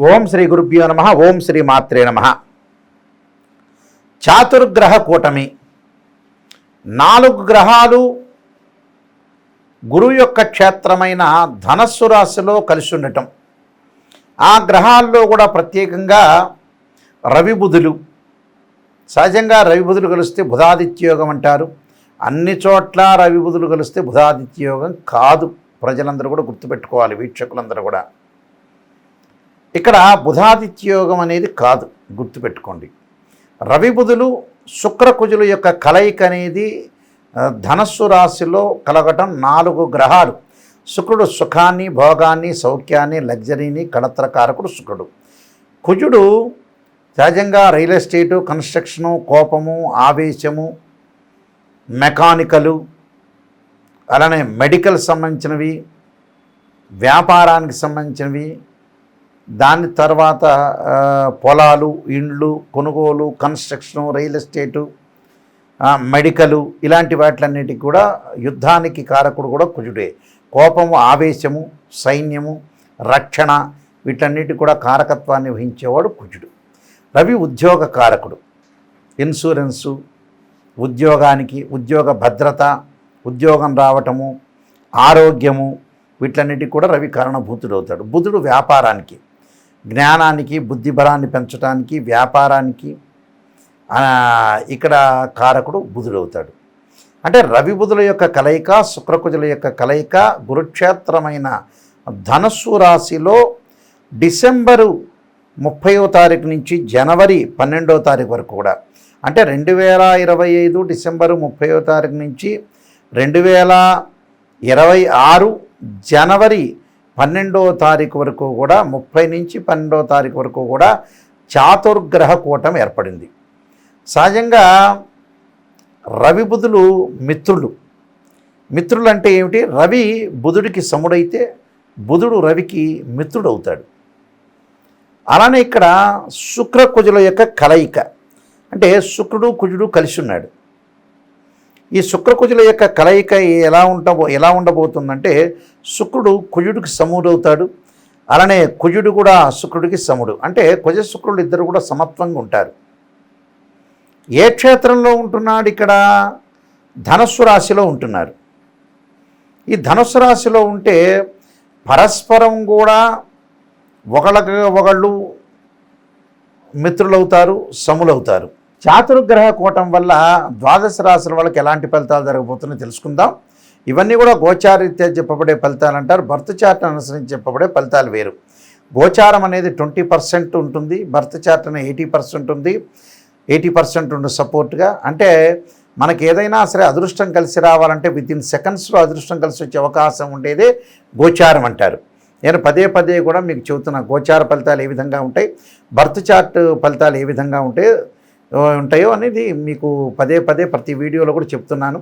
ఓం శ్రీ గురుభ్యో నమః. ఓం శ్రీ మాత్రే నమః. చాతుర్గ్రహ కూటమి 4 గ్రహాలు గురువు యొక్క క్షేత్రమైన ధనస్సు రాశిలో కలిసి ఉండటం. ఆ గ్రహాల్లో కూడా ప్రత్యేకంగా రవి బుధులు. సహజంగా రవి బుధులు కలిస్తే బుధాదిత్యయోగం అంటారు. అన్ని చోట్ల రవి బుధులు కలిస్తే బుధాదిత్యయోగం కాదు. ప్రజలందరూ కూడా గుర్తుపెట్టుకోవాలి, వీక్షకులందరూ కూడా. ఇక్కడ బుధాదిత్యయోగం అనేది కాదు, గుర్తుపెట్టుకోండి. రవి బుధులు శుక్రకుజుల యొక్క కలయిక అనేది ధనస్సు రాశిలో కలగటం. 4 గ్రహాలు. శుక్రుడు సుఖాన్ని, భోగాన్ని, సౌఖ్యాన్ని, లగ్జరీని, కళత్రకారకుడు శుక్రుడు. కుజుడు సహజంగా రియల్ ఎస్టేటు, కన్స్ట్రక్షను, కోపము, ఆవేశము, మెకానికలు, అలానే మెడికల్ సంబంధించినవి, వ్యాపారానికి సంబంధించినవి, దాని తర్వాత పొలాలు, ఇండ్లు, కొనుగోలు, కన్స్ట్రక్షను, రియల్ ఎస్టేటు, మెడికలు, ఇలాంటి వాటిలన్నిటికీ కూడా యుద్ధానికి కారకుడు కూడా కుజుడే. కోపము, ఆవేశము, సైన్యము, రక్షణ, వీటన్నిటి కూడా కారకత్వాన్ని వహించేవాడు కుజుడు. రవి ఉద్యోగ కారకుడు. ఇన్సూరెన్సు, ఉద్యోగానికి, ఉద్యోగ భద్రత, ఉద్యోగం రావటము, ఆరోగ్యము, వీటన్నిటికి కూడా రవి కారణభూతుడు అవుతాడు. బుధుడు వ్యాపారానికి, జ్ఞానానికి, బుద్ధిబలాన్ని పెంచడానికి, వ్యాపారానికి ఇక్కడ కారకుడు బుధుడు అవుతాడు. అంటే రవి బుధుల యొక్క కలయిక, శుక్రకుజుల యొక్క కలయిక గురుక్షేత్రమైన ధనస్సు రాశిలో డిసెంబరు 30వ తారీఖు నుంచి జనవరి 12వ తారీఖు వరకు కూడా, అంటే 2025 డిసెంబరు 30వ తారీఖు నుంచి 2026 జనవరి 12వ తారీఖు వరకు కూడా, 30 నుంచి 12వ తారీఖు వరకు కూడా చాతుర్గ్రహ కూటమి ఏర్పడింది. సహజంగా రవి బుధులు మిత్రులు. మిత్రులు అంటే ఏమిటి? రవి బుధుడికి సముడైతే బుధుడు రవికి మిత్రుడు అవుతాడు. అలానే ఇక్కడ శుక్ర కుజుల యొక్క కలయిక, అంటే శుక్రుడు కుజుడు కలిసి ఉన్నాడు. ఈ శుక్రకుజుల యొక్క కలయిక ఎలా ఉండబోతుందంటే, శుక్రుడు కుజుడికి సముడవుతాడు. అలానే కుజుడు కూడా శుక్రుడికి సముడు. అంటే కుజ శుక్రుడు ఇద్దరు కూడా సమత్వంగా ఉంటారు. ఏ క్షేత్రంలో ఉంటున్నాడు? ఇక్కడ ధనస్సు రాశిలో ఉంటున్నారు. ఈ ధనస్సు రాశిలో ఉంటే పరస్పరం కూడా ఒకళ్ళు మిత్రులవుతారు, సములవుతారు. చాతుర్గ్రహ కూటం వల్ల ద్వాదశ రాశుల వాళ్ళకి ఎలాంటి ఫలితాలు జరగబోతున్నాయో తెలుసుకుందాం. ఇవన్నీ కూడా గోచారీత్యా చెప్పబడే ఫలితాలు అంటారు. బర్త్ చార్ట్ అనుసరించి చెప్పబడే ఫలితాలు వేరు. గోచారం అనేది 20% ఉంటుంది, బర్త్ చార్ట్ అనేది 80% ఉంది. 80% ఉండే సపోర్ట్గా. అంటే మనకి ఏదైనా సరే అదృష్టం కలిసి రావాలంటే వితిన్ సెకండ్స్లో అదృష్టం కలిసి వచ్చే అవకాశం ఉండేదే గోచారం అంటారు. నేను పదే కూడా మీకు చెబుతున్నా, గోచార ఫలితాలు ఏ విధంగా ఉంటాయి, బర్త్ చార్ట్ ఫలితాలు ఏ విధంగా ఉంటాయో అనేది మీకు పదే ప్రతి వీడియోలో కూడా చెప్తున్నాను.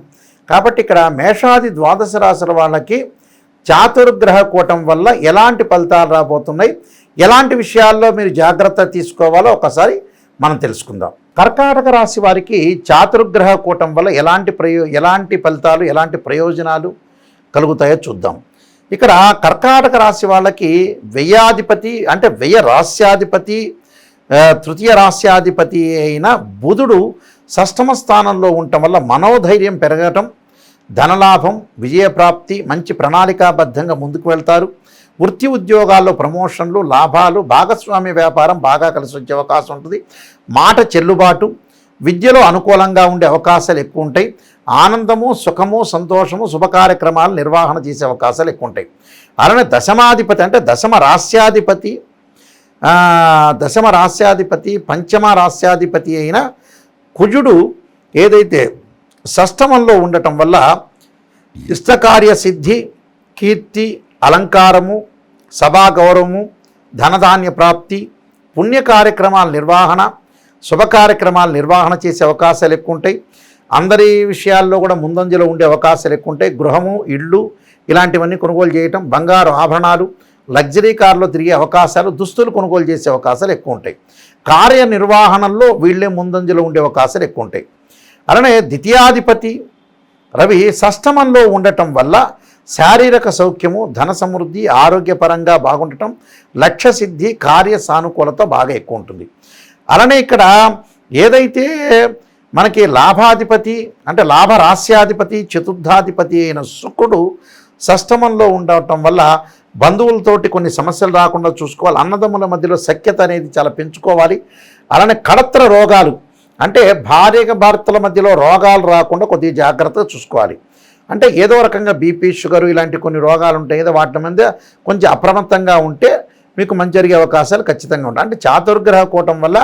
కాబట్టి ఇక్కడ మేషాది ద్వాదశ రాశుల వాళ్ళకి చాతుర్గ్రహ కూటం వల్ల ఎలాంటి ఫలితాలు రాబోతున్నాయి, ఎలాంటి విషయాల్లో మీరు జాగ్రత్త తీసుకోవాలో ఒకసారి మనం తెలుసుకుందాం. కర్కాటక రాశి వారికి చాతుర్గ్రహ కూటం వల్ల ఎలాంటి ఫలితాలు, ఎలాంటి ప్రయోజనాలు కలుగుతాయో చూద్దాం. ఇక్కడ కర్కాటక రాశి వాళ్ళకి వ్యయాధిపతి, అంటే వ్యయ రాస్యాధిపతి, తృతీయ రాస్యాధిపతి అయిన బుధుడు షష్ఠమ స్థానంలో ఉండటం వల్ల మనోధైర్యం పెరగటం, ధనలాభం, విజయప్రాప్తి, మంచి ప్రణాళికాబద్ధంగా ముందుకు వెళ్తారు. వృత్తి ఉద్యోగాల్లో ప్రమోషన్లు, లాభాలు, భాగస్వామ్య వ్యాపారం బాగా కలిసి వచ్చే అవకాశం ఉంటుంది. మాట చెల్లుబాటు, విద్యలో అనుకూలంగా ఉండే అవకాశాలు ఎక్కువ ఉంటాయి. ఆనందము, సుఖము, సంతోషము, శుభ కార్యక్రమాలు నిర్వహణ చేసే అవకాశాలు ఎక్కువ ఉంటాయి. అలానే దశమాధిపతి, అంటే దశమ రాస్యాధిపతి పంచమ రాస్యాధిపతి అయిన కుజుడు ఏదైతే షష్ఠమంలో ఉండటం వల్ల ఇష్టకార్య సిద్ధి, కీర్తి, అలంకారము, సభా గౌరవము, ధనధాన్య ప్రాప్తి, పుణ్య కార్యక్రమాల నిర్వహణ, శుభ కార్యక్రమాల నిర్వహణ చేసే అవకాశాలు ఎక్కువ ఉంటాయి. అందరి విషయాల్లో కూడా ముందంజలో ఉండే అవకాశాలు ఎక్కువ ఉంటాయి. గృహము, ఇళ్ళు ఇలాంటివన్నీ కొనుగోలు చేయటం, బంగారు ఆభరణాలు, లగ్జరీ కార్లో తిరిగే అవకాశాలు, దుస్తులు కొనుగోలు చేసే అవకాశాలు ఎక్కువ ఉంటాయి. కార్యనిర్వహణలో వీళ్ళే ముందంజలో ఉండే అవకాశాలు ఎక్కువ ఉంటాయి. అలానే ద్వితీయాధిపతి రవి షష్ఠమంలో ఉండటం వల్ల శారీరక సౌఖ్యము, ధన సమృద్ధి, ఆరోగ్యపరంగా బాగుండటం, లక్ష్య సిద్ధి, కార్య సానుకూలత బాగా ఎక్కువ ఉంటుంది. అలానే ఇక్కడ ఏదైతే మనకి లాభాధిపతి అంటే లాభరాస్యాధిపతి, చతుర్థాధిపతి అయిన శుక్రుడు షష్టమంలో ఉండటం వల్ల బంధువులతోటి కొన్ని సమస్యలు రాకుండా చూసుకోవాలి. అన్నదమ్ముల మధ్యలో సఖ్యత అనేది చాలా పెంచుకోవాలి. అలానే కళత్ర రోగాలు అంటే భార్య భర్తల మధ్యలో రోగాలు రాకుండా కొద్దిగా జాగ్రత్తగా చూసుకోవాలి. అంటే ఏదో రకంగా బీపీ, షుగరు ఇలాంటి కొన్ని రోగాలు ఉంటాయి కదా, వాటి మీద కొంచెం అప్రమత్తంగా ఉంటే మీకు మంచి జరిగే అవకాశాలు ఖచ్చితంగా ఉంటాయి. అంటే చాతుర్గ్రహ కూటం వల్ల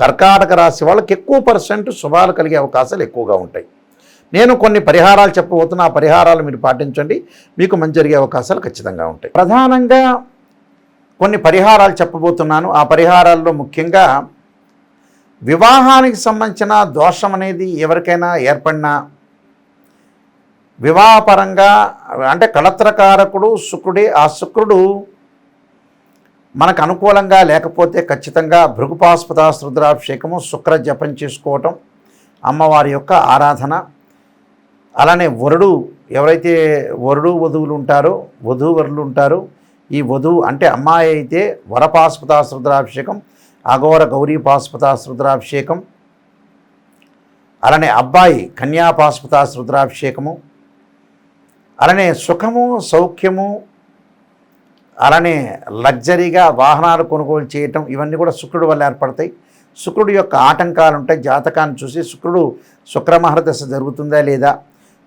కర్కాటక రాశి వాళ్ళకి ఎక్కువ % శుభాలు కలిగే అవకాశాలు ఎక్కువగా ఉంటాయి. నేను కొన్ని పరిహారాలు చెప్పబోతున్నా, ఆ పరిహారాలు మీరు పాటించండి, మీకు మంచి జరిగే అవకాశాలు ఖచ్చితంగా ఉంటాయి. ప్రధానంగా కొన్ని పరిహారాలు చెప్పబోతున్నాను. ఆ పరిహారాల్లో ముఖ్యంగా వివాహానికి సంబంధించిన దోషం అనేది ఎవరికైనా ఏర్పడినా, వివాహపరంగా అంటే కళత్రకారకుడు శుక్రుడే, ఆ శుక్రుడు మనకు అనుకూలంగా లేకపోతే ఖచ్చితంగా భృగుపాస్పదాస్త్ర రుద్రాభిషేకము, శుక్ర జపం చేసుకోవటం, అమ్మవారి యొక్క ఆరాధన. అలానే వరుడు ఎవరైతే వధువులు ఉంటారో, వధూవరులు ఉంటారో, ఈ వధువు అంటే అమ్మాయి అయితే వరపాస్పదాస్త్ర రుద్రాభిషేకం, అఘోర గౌరీ పాస్పదాస్త్ర రుద్రాభిషేకం. అలానే అబ్బాయి కన్యాపాస్పదాస్త్ర రుద్రాభిషేకము. అలానే సుఖము, సౌఖ్యము, అలానే లగ్జరీగా వాహనాలు కొనుగోలు చేయటం, ఇవన్నీ కూడా శుక్రుడు వల్ల ఏర్పడతాయి. శుక్రుడు యొక్క ఆటంకాలు ఉంటాయి. జాతకాన్ని చూసి శుక్రుడు శుక్రమహర దశ జరుగుతుందా లేదా.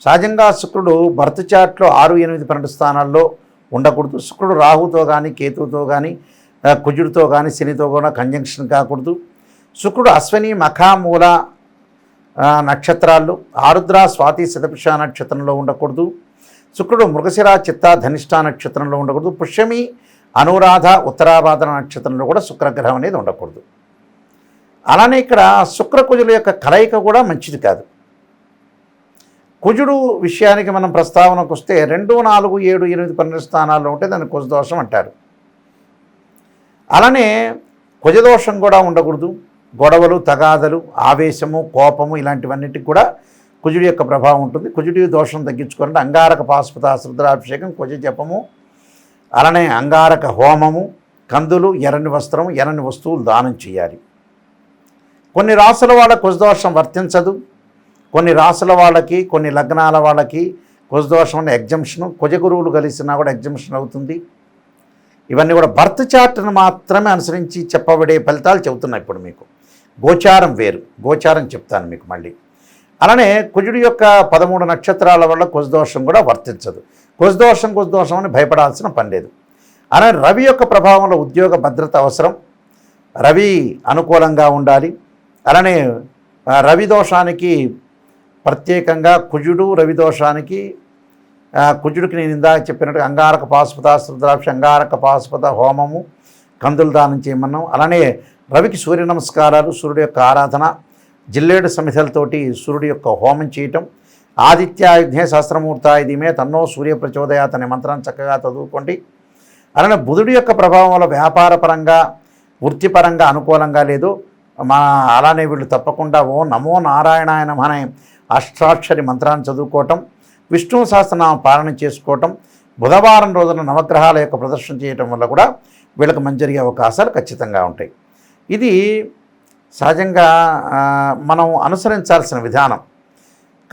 సహజంగా శుక్రుడు బర్త్ చార్ట్లో 6, 8, 12 స్థానాల్లో ఉండకూడదు. శుక్రుడు రాహుతో కానీ, కేతువుతో కానీ, కుజుడితో కానీ, శనితో కూడా కంజంక్షన్ కాకూడదు. శుక్రుడు అశ్విని, మఖ, మూల నక్షత్రాల్లో, ఆరుద్ర, స్వాతి, శతభిష నక్షత్రంలో ఉండకూడదు. శుక్రుడు మృగశిర, చిత్త, ధనిష్ట నక్షత్రంలో ఉండకూడదు. పుష్యమి, అనురాధ, ఉత్తరాభాద్ర నక్షత్రంలో కూడా శుక్రగ్రహం అనేది ఉండకూడదు. అలానే ఇక్కడ శుక్రకుజుల యొక్క కలయిక కూడా మంచిది కాదు. కుజుడు విషయానికి మనం ప్రస్తావనకు వస్తే 2, 4, 7, 8, 12 స్థానాల్లో ఉంటే దాన్ని కుజదోషం అంటారు. అలానే కుజదోషం కూడా ఉండకూడదు. గొడవలు, తగాదలు, ఆవేశము, కోపము ఇలాంటివన్నిటికి కూడా కుజుడి యొక్క ప్రభావం ఉంటుంది. కుజుడి దోషం తగ్గించుకోవాలంటే అంగారక పాశుపతాస్త్ర రుద్రాభిషేకం, కుజ జపము, అలానే అంగారక హోమము, కందులు, ఎర్రని వస్త్రం, ఎర్రని వస్తువులు దానం చేయాలి. కొన్ని రాసుల వాళ్ళ కుజదోషం వర్తించదు. కొన్ని రాసుల వాళ్ళకి, కొన్ని లగ్నాల వాళ్ళకి కుజదోషం అనే ఎగ్జంప్షను, కుజగురువులు కలిసినా కూడా ఎగ్జంప్షన్ అవుతుంది. ఇవన్నీ కూడా బర్త్ చార్ట్ను మాత్రమే అనుసరించి చెప్పబడే ఫలితాలు చెబుతున్నాయి. ఇప్పుడు మీకు గోచారం వేరు, గోచారం చెప్తాను మీకు మళ్ళీ. అలానే కుజుడి యొక్క 13 నక్షత్రాల వల్ల కుజదోషం కూడా వర్తించదు. కుజదోషం అని భయపడాల్సిన పని లేదు. అలానే రవి యొక్క ప్రభావంలో ఉద్యోగ భద్రత అవసరం. రవి అనుకూలంగా ఉండాలి. అలానే రవి దోషానికి ప్రత్యేకంగా కుజుడు, రవి దోషానికి కుజుడికి నేను ఇందాక చెప్పినట్టు అంగారక పాశుపతాస్త్ర రుద్రాభిషేకం, అంగారక పాశుపత హోమము, కందులు దానం చేయమన్నాం. అలానే రవికి సూర్య నమస్కారాలు, సూర్యుడు యొక్క ఆరాధన, జిల్లేడు సమిధలతోటి సూర్యుడి యొక్క హోమం చేయటం. ఆదిత్యాయుధ్నే సహస్రమూర్తాయ ధీమే తన్నో సూర్య ప్రచోదయాత్ అనే మంత్రాన్ని చక్కగా చదువుకోండి. అలానే బుధుడి యొక్క ప్రభావం వల్ల వ్యాపారపరంగా, వృత్తిపరంగా అనుకూలంగా లేదు. అలానే వీళ్ళు తప్పకుండా ఓ నమో నారాయణాయ నమః అనే అష్టాక్షరి మంత్రాన్ని చదువుకోవటం, విష్ణు సహస్రనామం పాలన చేసుకోవటం, బుధవారం రోజున నవగ్రహాల యొక్క ప్రదర్శన చేయటం వల్ల కూడా వీళ్ళకి మంచి జరిగే అవకాశాలు ఖచ్చితంగా ఉంటాయి. ఇది సహజంగా మనం అనుసరించాల్సిన విధానం.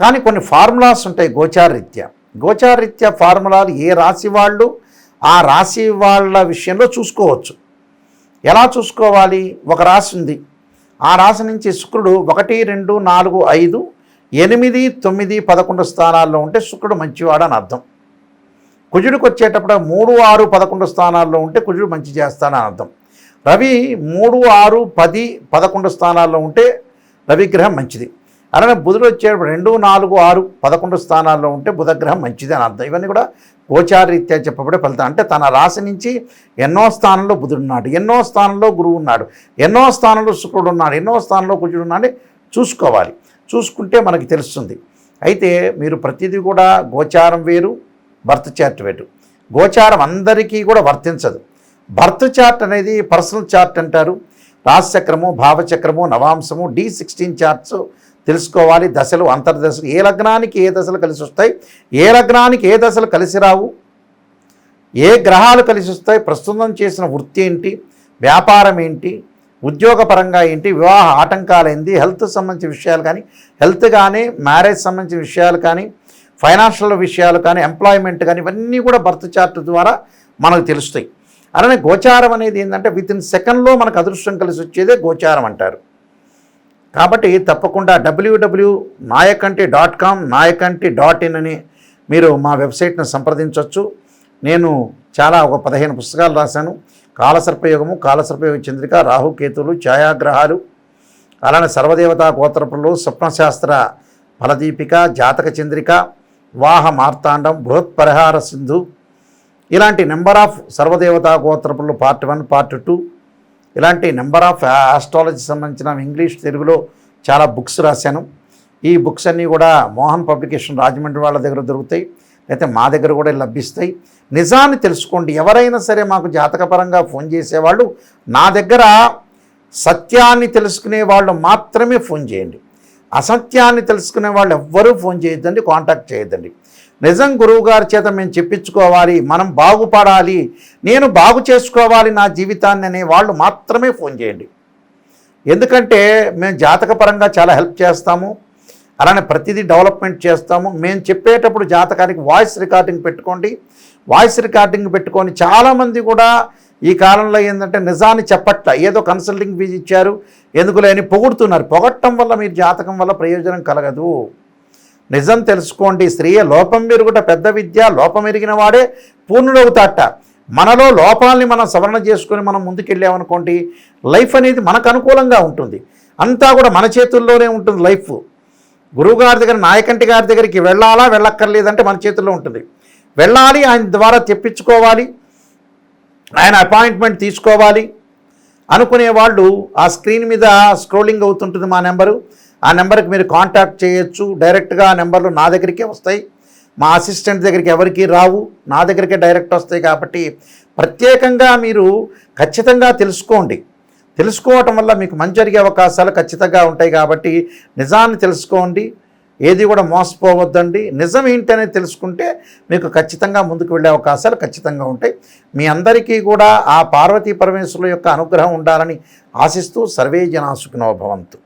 కానీ కొన్ని ఫార్ములాస్ ఉంటాయి గోచారరీత్యా. గోచారరీత్యా ఫార్ములాలు ఏ రాశి వాళ్ళు ఆ రాశి వాళ్ళ విషయంలో చూసుకోవచ్చు. ఎలా చూసుకోవాలి? ఒక రాశి ఉంది, ఆ రాశి నుంచి శుక్రుడు 1, 2, 4, 5, 8, 9, 11 స్థానాల్లో ఉంటే శుక్రుడు మంచివాడని అర్థం. కుజుడికి వచ్చేటప్పుడు 3, 6, 11 స్థానాల్లో ఉంటే కుజుడు మంచి చేస్తాడని అర్థం. రవి 3, 6, 10, 11 స్థానాల్లో ఉంటే రవిగ్రహం మంచిది. అలానే బుధుడు వచ్చేటప్పుడు 2, 4, 6, 11 స్థానాల్లో ఉంటే బుధగ్రహం మంచిది అని అర్థం. ఇవన్నీ కూడా గోచారరీత్యా చెప్పబడే ఫలితం. అంటే తన రాశి నుంచి ఎన్నో స్థానంలో బుధుడు ఉన్నాడు, ఎన్నో స్థానంలో గురువు ఉన్నాడు, ఎన్నో స్థానంలో శుక్రుడు ఉన్నాడు, ఎన్నో స్థానంలో కుజుడు ఉన్నాడు చూసుకోవాలి. చూసుకుంటే మనకి తెలుస్తుంది. అయితే మీరు ప్రతిదీ కూడా గోచారం వేరు, బర్త్ చార్ట్ వేరు. గోచారం అందరికీ కూడా వర్తించదు. బర్త్ చార్ట్ అనేది పర్సనల్ చార్ట్ అంటారు. రాశిచక్రము, భావచక్రము, నవాంశము, D16 చార్ట్స్ తెలుసుకోవాలి. దశలు, అంతర్దశలు, ఏ లగ్నానికి ఏ దశలు కలిసి వస్తాయి, ఏ లగ్నానికి ఏ దశలు కలిసి రావు, ఏ గ్రహాలు కలిసి వస్తాయి, ప్రస్తుతం చేసిన వృత్తి ఏంటి, వ్యాపారం ఏంటి, ఉద్యోగపరంగా ఏంటి, వివాహ ఆటంకాలు ఏంటి, హెల్త్ సంబంధించిన విషయాలు కానీ, హెల్త్ కానీ, మ్యారేజ్ సంబంధించిన విషయాలు కానీ, ఫైనాన్షియల్ విషయాలు కానీ, ఎంప్లాయ్మెంట్ కానీ, ఇవన్నీ కూడా బర్త్ చార్ట్ ద్వారా మనకు తెలుస్తాయి. అలానే గోచారం అనేది ఏంటంటే వితిన్ సెకండ్లో మనకు అదృష్టం కలిసి వచ్చేదే గోచారం అంటారు. కాబట్టి తప్పకుండా www.nayakanti.com nayakanti.in అని మీరు మా వెబ్సైట్ను సంప్రదించవచ్చు. నేను ఒక 15 పుస్తకాలు రాశాను. కాలసర్పయోగము, కాలసర్పయోగ చంద్రిక, రాహుకేతువులు, ఛాయాగ్రహాలు, అలానే సర్వదేవతా గోత్రపులు, స్వప్నశాస్త్ర ఫలదీపిక, జాతక చంద్రిక, వివాహ మార్తాండం, బృహత్ పరిహార సింధు, ఇలాంటి నెంబర్ ఆఫ్ సర్వదేవతా గోత్రపులు పార్ట్ 1, పార్ట్ 2, ఇలాంటి నెంబర్ ఆఫ్ ఆస్ట్రాలజీ సంబంధించిన ఇంగ్లీష్, తెలుగులో చాలా బుక్స్ రాశాను. ఈ బుక్స్ అన్నీ కూడా మోహన్ పబ్లికేషన్ రాజమండ్రి వాళ్ళ దగ్గర దొరుకుతాయి, అయితే మా దగ్గర కూడా లభిస్తాయి. నిజాన్ని తెలుసుకోండి. ఎవరైనా సరే మాకు జాతకపరంగా ఫోన్ చేసేవాళ్ళు నా దగ్గర సత్యాన్ని తెలుసుకునే వాళ్ళు మాత్రమే ఫోన్ చేయండి. అసత్యాన్ని తెలుసుకునే వాళ్ళు ఎవ్వరూ ఫోన్ చేయొద్దండి, కాంటాక్ట్ చేయొద్దండి. నిజం గురువుగారి చేత మేము చెప్పించుకోవాలి, మనం బాగుపడాలి, నేను బాగు చేసుకోవాలి నా జీవితాన్ని అనే వాళ్ళు మాత్రమే ఫోన్ చేయండి. ఎందుకంటే మేము జాతకపరంగా చాలా హెల్ప్ చేస్తాము, అలానే ప్రతిదీ డెవలప్మెంట్ చేస్తాము. మేము చెప్పేటప్పుడు జాతకానికి వాయిస్ రికార్డింగ్ పెట్టుకోండి. వాయిస్ రికార్డింగ్ పెట్టుకొని చాలామంది కూడా ఈ కాలంలో ఏంటంటే నిజాన్ని చెప్పట్ల, ఏదో కన్సల్టింగ్ ఫీజు ఇచ్చారు ఎందుకులే అని పొగుడుతున్నారు. పొగట్టడం వల్ల మీరు జాతకం వల్ల ప్రయోజనం కలగదు. నిజం తెలుసుకోండి. స్త్రీయ లోపం మెరుగుట పెద్ద విద్య, లోపం ఎరిగిన వాడే పూర్ణుడవుతాట. మనలో లోపాలని మనం సవరణ చేసుకొని మనం ముందుకెళ్ళామనుకోండి, లైఫ్ అనేది మనకు అనుకూలంగా ఉంటుంది. అంతా కూడా మన చేతుల్లోనే ఉంటుంది లైఫ్. గురువుగారి దగ్గర, నాయకంటి గారి దగ్గరికి వెళ్ళాలా వెళ్ళక్కర్లేదంటే మన చేతుల్లో ఉంటుంది. వెళ్ళాలి, ఆయన ద్వారా తెప్పించుకోవాలి, ఆయన అపాయింట్మెంట్ తీసుకోవాలి అనుకునే వాళ్ళు ఆ స్క్రీన్ మీద స్క్రోలింగ్ అవుతుంటుంది మా నెంబరు. ఆ నెంబర్కి మీరు కాంటాక్ట్ చేయొచ్చు. డైరెక్ట్గా ఆ నెంబర్లు నా దగ్గరికే వస్తాయి, మా అసిస్టెంట్ దగ్గరికి ఎవరికి రావు, నా దగ్గరికే డైరెక్ట్ వస్తాయి. కాబట్టి ప్రత్యేకంగా మీరు ఖచ్చితంగా తెలుసుకోండి. తెలుసుకోవటం వల్ల మీకు మంచి జరిగే అవకాశాలు ఖచ్చితంగా ఉంటాయి. కాబట్టి నిజాన్ని తెలుసుకోండి, ఏది కూడా మోసపోవద్దండి. నిజం ఏంటనేది తెలుసుకుంటే మీకు ఖచ్చితంగా ముందుకు వెళ్ళే అవకాశాలు ఖచ్చితంగా ఉంటాయి. మీ అందరికీ కూడా ఆ పార్వతీ పరమేశ్వరుల యొక్క అనుగ్రహం ఉండాలని ఆశిస్తూ సర్వే జనా సుఖినో భవంతు.